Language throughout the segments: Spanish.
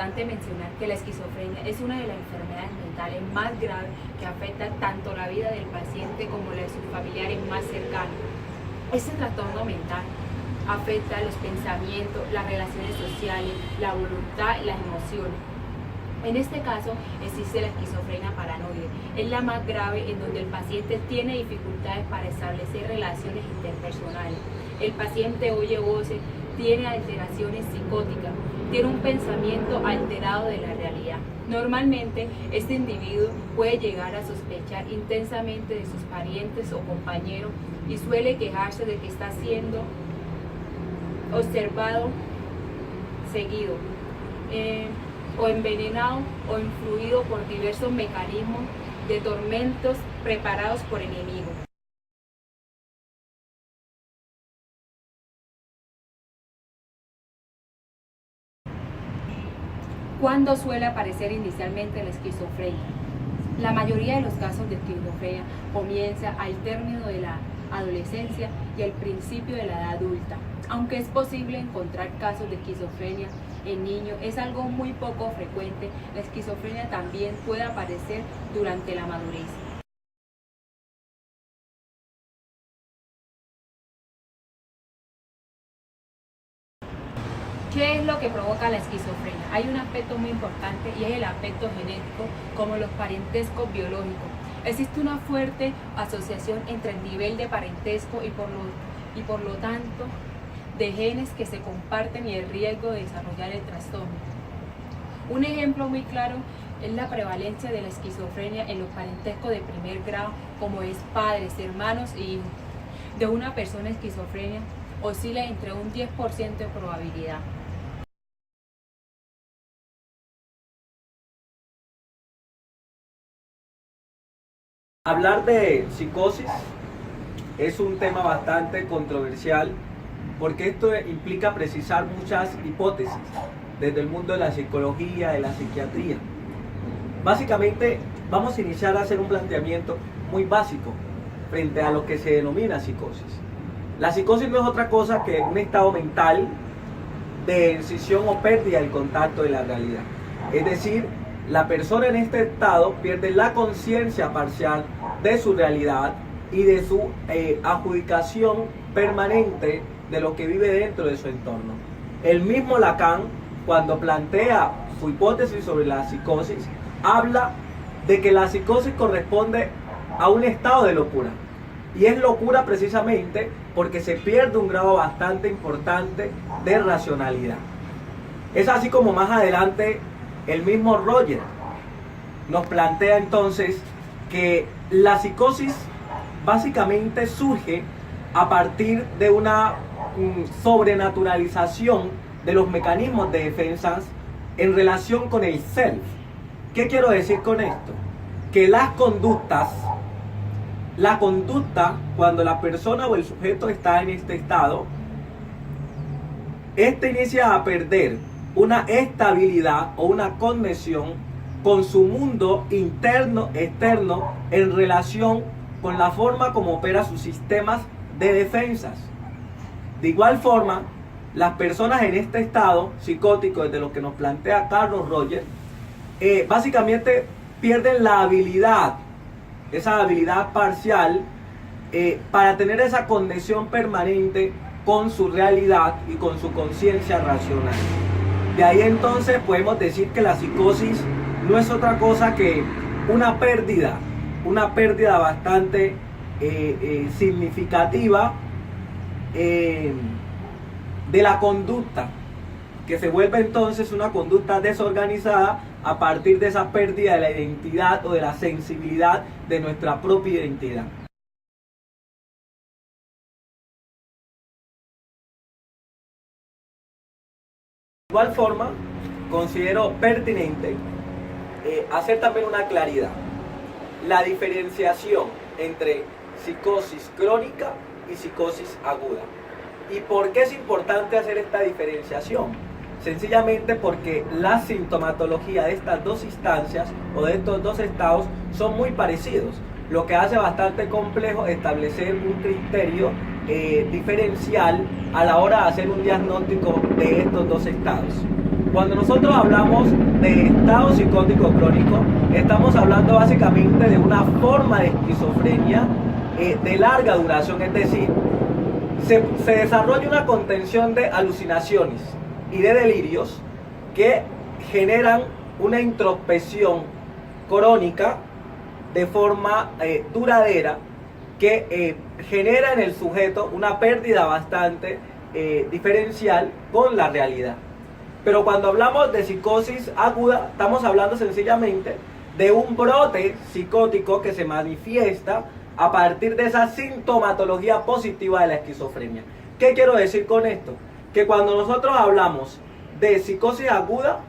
Importante mencionar que la esquizofrenia es una de las enfermedades mentales más graves que afecta tanto la vida del paciente como la de sus familiares más cercanos. Este trastorno mental afecta los pensamientos, las relaciones sociales, la voluntad y las emociones. En este caso existe la esquizofrenia paranoide. Es la más grave, en donde el paciente tiene dificultades para establecer relaciones interpersonales. El paciente oye voces, tiene alteraciones psicóticas, tiene un pensamiento alterado de la realidad. Normalmente este individuo puede llegar a sospechar intensamente de sus parientes o compañeros y suele quejarse de que está siendo observado, seguido, o envenenado o influido por diversos mecanismos de tormentos preparados por enemigos. ¿Cuándo suele aparecer inicialmente la esquizofrenia? La mayoría de los casos de esquizofrenia comienza al término de la adolescencia y al principio de la edad adulta. Aunque es posible encontrar casos de esquizofrenia en niños, es algo muy poco frecuente. La esquizofrenia también puede aparecer durante la madurez. ¿Qué es lo que provoca la esquizofrenia? Hay un aspecto muy importante y es el aspecto genético, como los parentescos biológicos. Existe una fuerte asociación entre el nivel de parentesco y por lo tanto de genes que se comparten y el riesgo de desarrollar el trastorno. Un ejemplo muy claro es la prevalencia de la esquizofrenia en los parentescos de primer grado, como es padres, hermanos y hijos. De una persona esquizofrenia oscila entre un 10% de probabilidad. Hablar de psicosis es un tema bastante controversial porque esto implica precisar muchas hipótesis desde el mundo de la psicología, de la psiquiatría. Básicamente vamos a iniciar a hacer un planteamiento muy básico frente a lo que se denomina psicosis. La psicosis no es otra cosa que un estado mental de escisión o pérdida del contacto de la realidad. Es decir, la persona en este estado pierde la conciencia parcial de su realidad y de su adjudicación permanente de lo que vive dentro de su entorno. El mismo Lacan, cuando plantea su hipótesis sobre la psicosis, habla de que la psicosis corresponde a un estado de locura. Y es locura precisamente porque se pierde un grado bastante importante de racionalidad. Es así como más adelante el mismo Roger nos plantea entonces que la psicosis básicamente surge a partir de una sobrenaturalización de los mecanismos de defensas en relación con el self. ¿Qué quiero decir con esto? Que la conducta, cuando la persona o el sujeto está en este estado, este inicia a perder una estabilidad o una conexión con su mundo interno, externo, en relación con la forma como opera sus sistemas de defensas. De igual forma, las personas en este estado psicótico, desde lo que nos plantea Carlos Roger, básicamente pierden la habilidad, esa habilidad parcial, para tener esa conexión permanente con su realidad y con su conciencia racional. De ahí entonces podemos decir que la psicosis no es otra cosa que una pérdida bastante significativa de la conducta, que se vuelve entonces una conducta desorganizada a partir de esa pérdida de la identidad o de la sensibilidad de nuestra propia identidad. De igual forma, considero pertinente hacer también una claridad. La diferenciación entre psicosis crónica y psicosis aguda. ¿Y por qué es importante hacer esta diferenciación? Sencillamente porque la sintomatología de estas dos instancias o de estos dos estados son muy parecidos, lo que hace bastante complejo establecer un criterio diferencial a la hora de hacer un diagnóstico de estos dos estados. Cuando nosotros hablamos de estado psicótico crónico, estamos hablando básicamente de una forma de esquizofrenia de larga duración, es decir, se desarrolla una contención de alucinaciones y de delirios que generan una introspección crónica de forma duradera que genera en el sujeto una pérdida bastante diferencial con la realidad. Pero cuando hablamos de psicosis aguda, estamos hablando sencillamente de un brote psicótico que se manifiesta a partir de esa sintomatología positiva de la esquizofrenia. ¿Qué quiero decir con esto? Que cuando nosotros hablamos de psicosis aguda,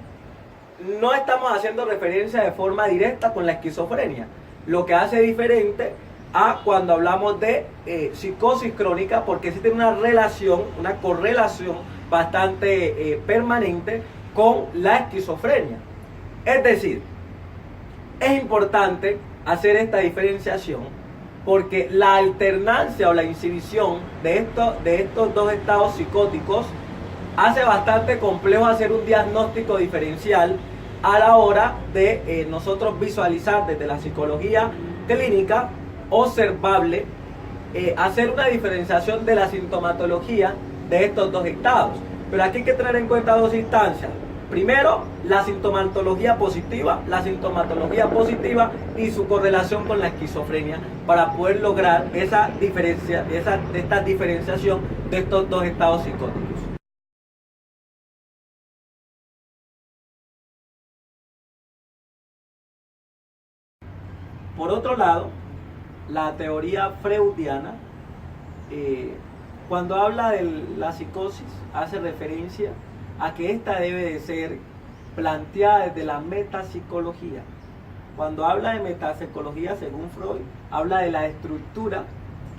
no estamos haciendo referencia de forma directa con la esquizofrenia, lo que hace diferente a cuando hablamos de psicosis crónica, porque sí tiene una relación, una correlación bastante permanente con la esquizofrenia. Es decir, es importante hacer esta diferenciación porque la alternancia o la incidición de estos dos estados psicóticos hace bastante complejo hacer un diagnóstico diferencial a la hora de nosotros visualizar desde la psicología clínica observable, hacer una diferenciación de la sintomatología de estos dos estados. Pero aquí hay que tener en cuenta dos instancias. Primero, la sintomatología positiva y su correlación con la esquizofrenia para poder lograr esta diferenciación de estos dos estados psicóticos. Por otro lado, la teoría freudiana, cuando habla de la psicosis, hace referencia a que esta debe de ser planteada desde la metapsicología. Cuando habla de metapsicología, según Freud, habla de la estructura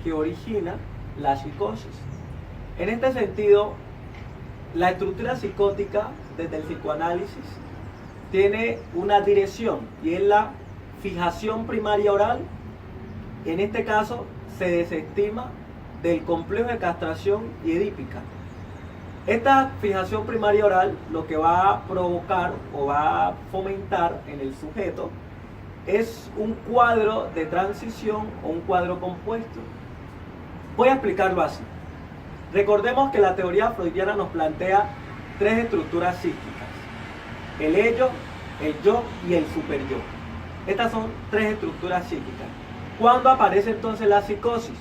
que origina la psicosis. En este sentido, la estructura psicótica desde el psicoanálisis tiene una dirección y es la fijación primaria oral. En este caso se desestima del complejo de castración y edípica. Esta fijación primaria oral lo que va a provocar o va a fomentar en el sujeto es un cuadro de transición o un cuadro compuesto. Voy a explicarlo así. Recordemos que la teoría freudiana nos plantea tres estructuras psíquicas: el ello, el yo y el superyo. Estas son tres estructuras psíquicas. ¿Cuándo aparece entonces la psicosis?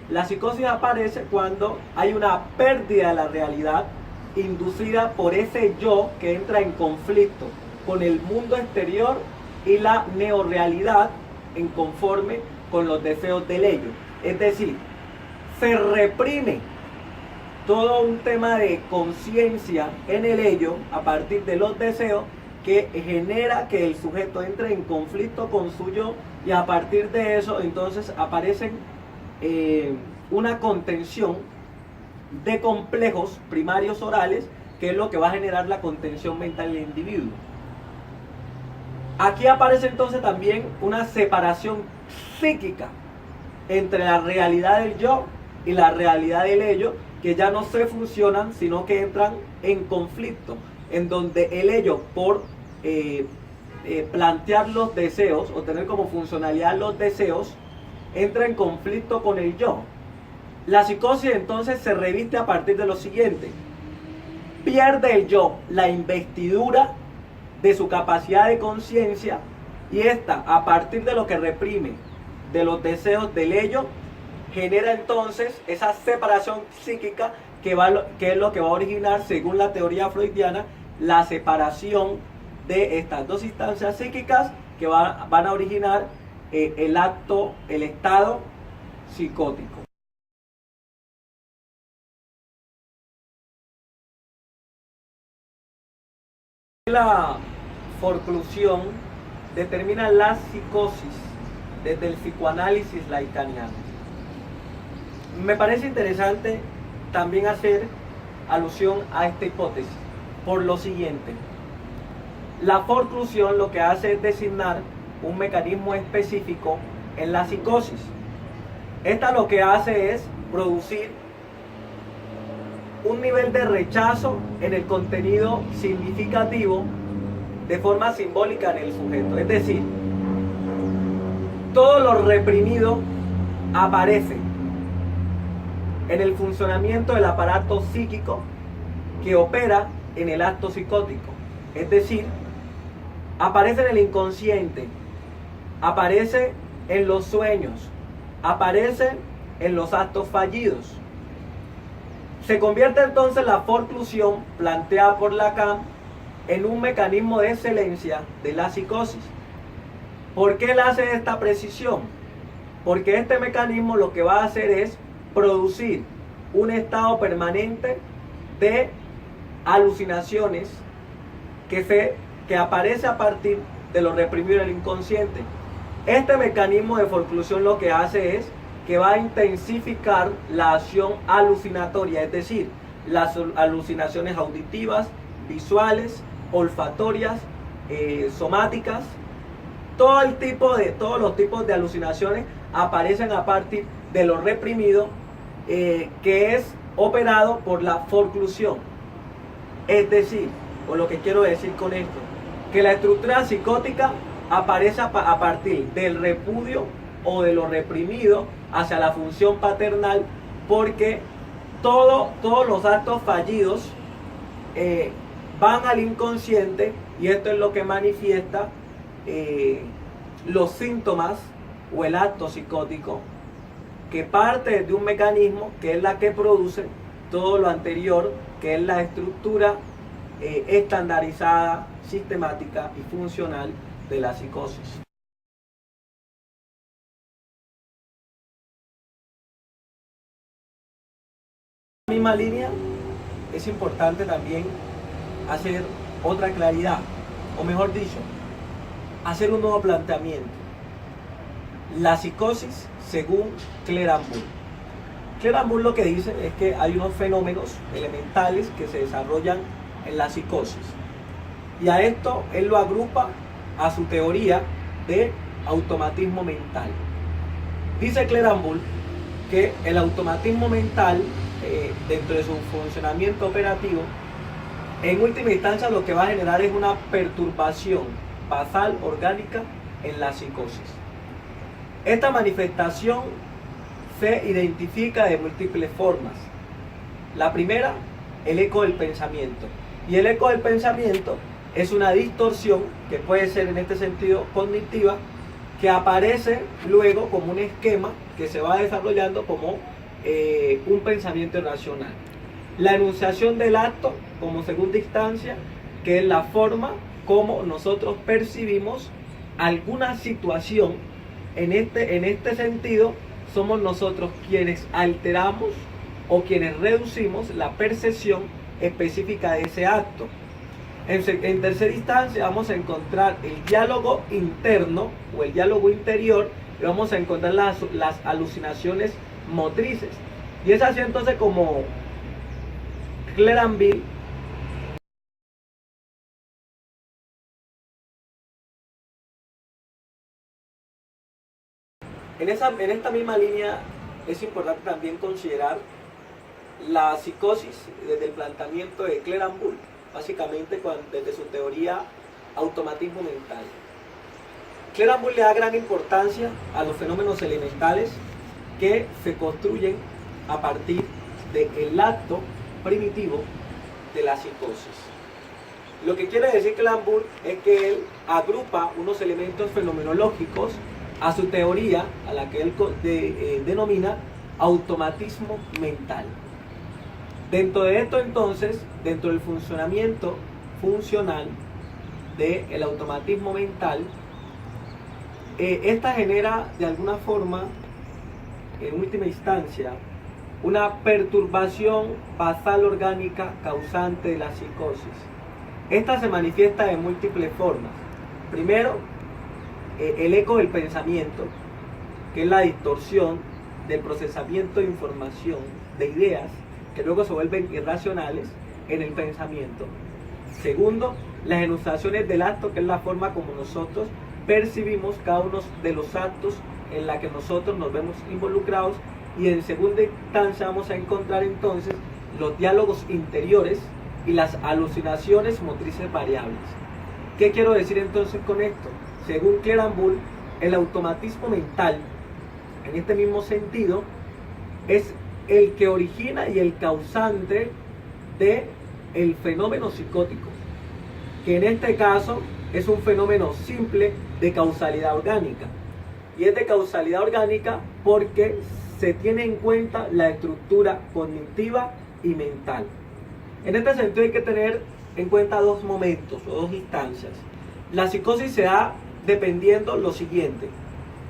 La psicosis aparece cuando hay una pérdida de la realidad inducida por ese yo que entra en conflicto con el mundo exterior y la neorrealidad en conforme con los deseos del ello. Es decir, se reprime todo un tema de conciencia en el ello a partir de los deseos que genera que el sujeto entre en conflicto con su yo, y a partir de eso entonces aparecen una contención de complejos primarios orales, que es lo que va a generar la contención mental del individuo. Aquí aparece entonces también una separación psíquica entre la realidad del yo y la realidad del ello, que ya no se funcionan, sino que entran en conflicto, en donde el ello, por plantear los deseos o tener como funcionalidad los deseos, entra en conflicto con el yo. La psicosis entonces se reviste a partir de lo siguiente: pierde el yo la investidura de su capacidad de conciencia, y esta, a partir de lo que reprime de los deseos del ello, genera entonces esa separación psíquica que es lo que va a originar, según la teoría freudiana, la separación de estas dos instancias psíquicas que van a originar el estado psicótico. La forclusión determina la psicosis desde el psicoanálisis lacaniano. Me parece interesante también hacer alusión a esta hipótesis por lo siguiente: la forclusión lo que hace es designar un mecanismo específico en la psicosis. Esta lo que hace es producir un nivel de rechazo en el contenido significativo de forma simbólica en el sujeto. Es decir, todo lo reprimido aparece en el funcionamiento del aparato psíquico que opera en el acto psicótico. Es decir, aparece en el inconsciente, aparece en los sueños, aparece en los actos fallidos. Se convierte entonces la forclusión planteada por Lacan en un mecanismo de excelencia de la psicosis. ¿Por qué él hace esta precisión? Porque este mecanismo lo que va a hacer es producir un estado permanente de alucinaciones que aparece a partir de lo reprimido en el inconsciente. Este mecanismo de forclusión lo que hace es que va a intensificar la acción alucinatoria, es decir, las alucinaciones auditivas, visuales, olfatorias, somáticas. Todos los tipos de alucinaciones aparecen a partir de lo reprimido, que es operado por la forclusión. Es decir, o lo que quiero decir con esto, que la estructura psicótica aparece a partir del repudio o de lo reprimido hacia la función paternal, porque todos los actos fallidos van al inconsciente, y esto es lo que manifiesta los síntomas o el acto psicótico, que parte de un mecanismo que es la que produce todo lo anterior, que es la estructura estandarizada, sistemática y funcional de la psicosis. En la misma línea es importante también hacer otra claridad, o mejor dicho, hacer un nuevo planteamiento. La psicosis según Clérambault. Clérambault lo que dice es que hay unos fenómenos elementales que se desarrollan en la psicosis, y a esto él lo agrupa a su teoría de automatismo mental. Dice Clérambault que el automatismo mental, dentro de su funcionamiento operativo, en última instancia lo que va a generar es una perturbación basal orgánica en la psicosis. Esta manifestación se identifica de múltiples formas. La primera, el eco del pensamiento. Y el eco del pensamiento es una distorsión que puede ser en este sentido cognitiva, que aparece luego como un esquema que se va desarrollando como un pensamiento irracional. La enunciación del acto como segunda instancia, que es la forma como nosotros percibimos alguna situación. En este sentido, somos nosotros quienes alteramos o quienes reducimos la percepción específica de ese acto. En tercera instancia vamos a encontrar el diálogo interno o el diálogo interior, y vamos a encontrar las alucinaciones motrices. Y es así entonces como Clérambault en esta misma línea. Es importante también considerar la psicosis desde el planteamiento de Clérambault, básicamente desde su teoría automatismo mental. Clérambault le da gran importancia a los fenómenos elementales que se construyen a partir del acto primitivo de la psicosis. Lo que quiere decir Clérambault es que él agrupa unos elementos fenomenológicos a su teoría, a la que él denomina automatismo mental. Dentro de esto entonces, dentro del funcionamiento funcional del automatismo mental, esta genera de alguna forma, en última instancia, una perturbación basal orgánica causante de la psicosis. Esta se manifiesta de múltiples formas. Primero, el eco del pensamiento, que es la distorsión del procesamiento de información, de ideas, que luego se vuelven irracionales en el pensamiento. Segundo, las enunciaciones del acto, que es la forma como nosotros percibimos cada uno de los actos en la que nosotros nos vemos involucrados. Y en segunda instancia vamos a encontrar entonces los diálogos interiores y las alucinaciones motrices variables. ¿Qué quiero decir entonces con esto? Según Clerambault, el automatismo mental, en este mismo sentido, es el que origina y el causante de el fenómeno psicótico, que en este caso es un fenómeno simple de causalidad orgánica. Y es de causalidad orgánica porque se tiene en cuenta la estructura cognitiva y mental. En este sentido hay que tener en cuenta dos momentos o dos instancias. La psicosis se da dependiendo lo siguiente.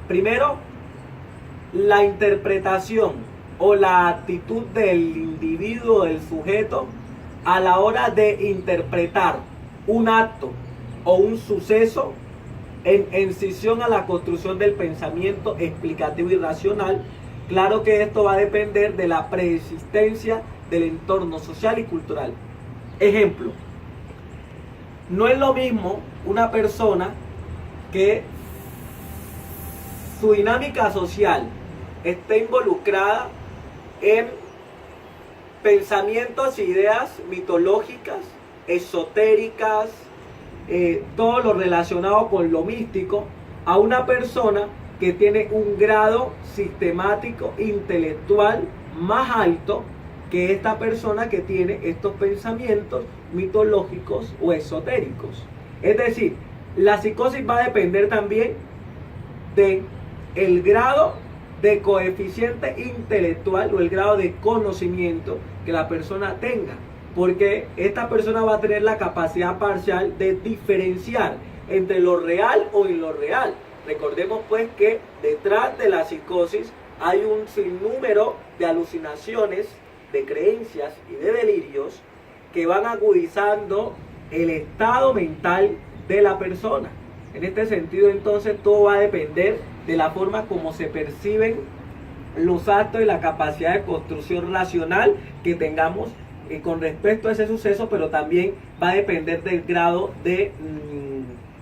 Primero, la interpretación o la actitud del individuo, del sujeto, a la hora de interpretar un acto o un suceso en incisión a la construcción del pensamiento explicativo y racional. Claro que esto va a depender de la preexistencia del entorno social y cultural. Ejemplo, no es lo mismo una persona que su dinámica social esté involucrada en pensamientos e ideas mitológicas, esotéricas, todo lo relacionado con lo místico, a una persona que tiene un grado sistemático intelectual más alto que esta persona que tiene estos pensamientos mitológicos o esotéricos. Es decir, la psicosis va a depender también de el grado de coeficiente intelectual o el grado de conocimiento que la persona tenga, porque esta persona va a tener la capacidad parcial de diferenciar entre lo real o irreal. Recordemos pues que detrás de la psicosis hay un sinnúmero de alucinaciones, de creencias y de delirios que van agudizando el estado mental de la persona. En este sentido entonces todo va a depender de la forma como se perciben los actos y la capacidad de construcción racional que tengamos con respecto a ese suceso, pero también va a depender del grado de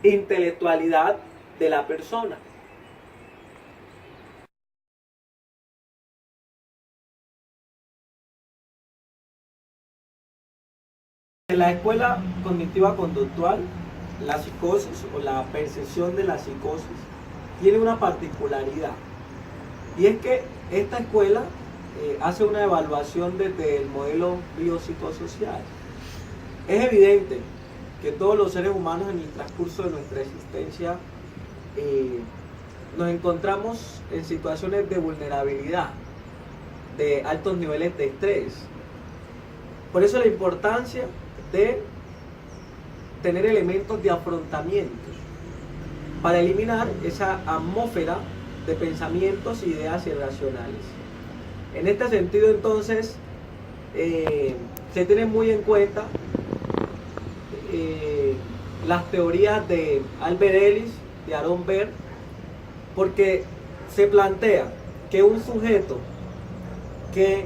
intelectualidad de la persona. En la escuela cognitiva conductual, la psicosis o la percepción de la psicosis tiene una particularidad, y es que esta escuela hace una evaluación desde el modelo biopsicosocial. Es evidente que todos los seres humanos en el transcurso de nuestra existencia nos encontramos en situaciones de vulnerabilidad, de altos niveles de estrés. Por eso la importancia de tener elementos de afrontamiento para eliminar esa atmósfera de pensamientos, ideas irracionales. En este sentido entonces se tienen muy en cuenta las teorías de Albert Ellis, de Aaron Behr, porque se plantea que un sujeto que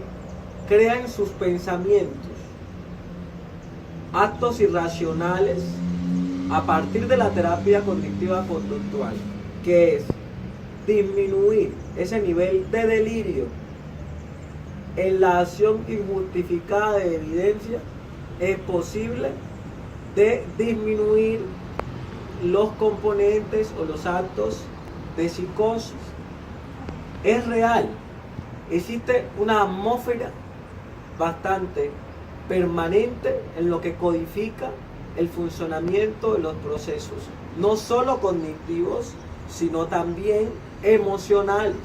crea en sus pensamientos actos irracionales a partir de la terapia cognitiva conductual, que es disminuir ese nivel de delirio en la acción injustificada de evidencia, es posible de disminuir los componentes o los actos de psicosis. Es real, existe una atmósfera bastante permanente en lo que codifica el funcionamiento de los procesos, no solo cognitivos, sino también emocionales.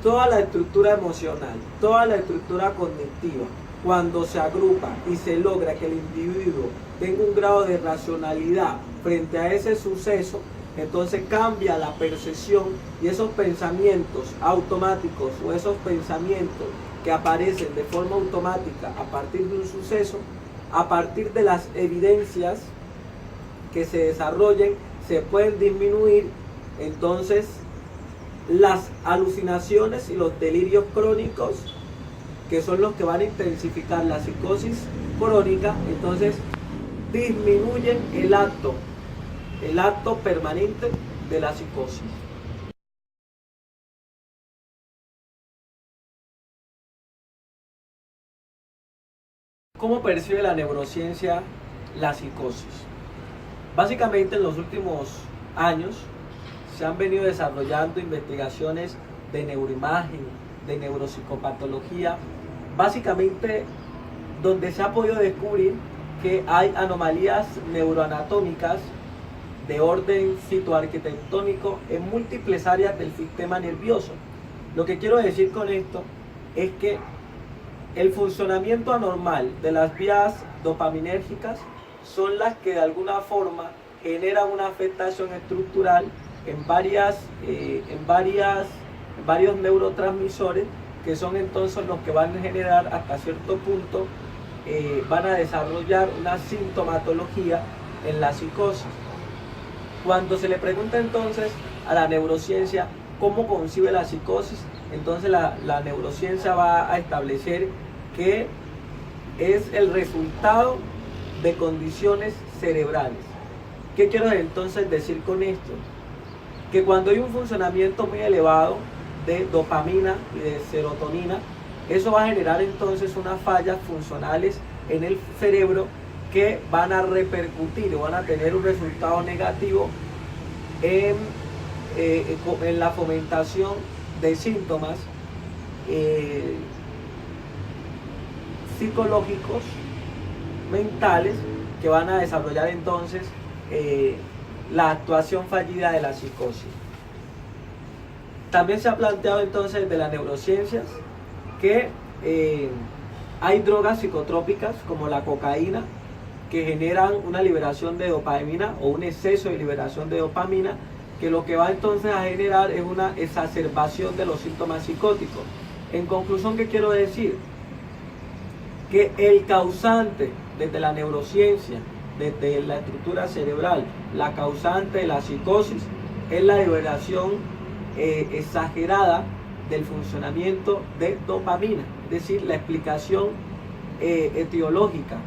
Toda la estructura emocional, toda la estructura cognitiva, cuando se agrupa y se logra que el individuo tenga un grado de racionalidad frente a ese suceso, entonces cambia la percepción, y esos pensamientos automáticos o esos pensamientos que aparecen de forma automática a partir de un suceso, a partir de las evidencias que se desarrollen, se pueden disminuir entonces las alucinaciones y los delirios crónicos, que son los que van a intensificar la psicosis crónica. Entonces disminuyen el acto permanente de la psicosis. ¿Cómo percibe la neurociencia la psicosis? Básicamente en los últimos años se han venido desarrollando investigaciones de neuroimagen, de neuropsicopatología, básicamente donde se ha podido descubrir que hay anomalías neuroanatómicas de orden citoarquitectónico en múltiples áreas del sistema nervioso. Lo que quiero decir con esto es que el funcionamiento anormal de las vías dopaminérgicas son las que de alguna forma generan una afectación estructural en varios neurotransmisores, que son entonces los que van a generar hasta cierto punto, van a desarrollar una sintomatología en la psicosis. Cuando se le pregunta entonces a la neurociencia cómo concibe la psicosis, entonces la neurociencia va a establecer que es el resultado de condiciones cerebrales. ¿Qué quiero entonces decir con esto? Que cuando hay un funcionamiento muy elevado de dopamina y de serotonina, eso va a generar entonces unas fallas funcionales en el cerebro que van a repercutir o van a tener un resultado negativo en la fomentación de síntomas psicológicos, mentales, que van a desarrollar entonces la actuación fallida de la psicosis. También se ha planteado entonces de las neurociencias que hay drogas psicotrópicas como la cocaína que generan una liberación de dopamina o un exceso de liberación de dopamina, que lo que va entonces a generar es una exacerbación de los síntomas psicóticos. En conclusión, ¿qué quiero decir? Que el causante desde la neurociencia, desde la estructura cerebral, la causante de la psicosis es la liberación exagerada del funcionamiento de dopamina, es decir, la explicación etiológica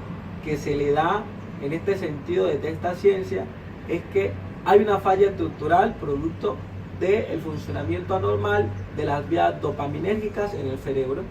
que se le da en este sentido desde esta ciencia es que hay una falla estructural producto del funcionamiento anormal de las vías dopaminérgicas en el cerebro.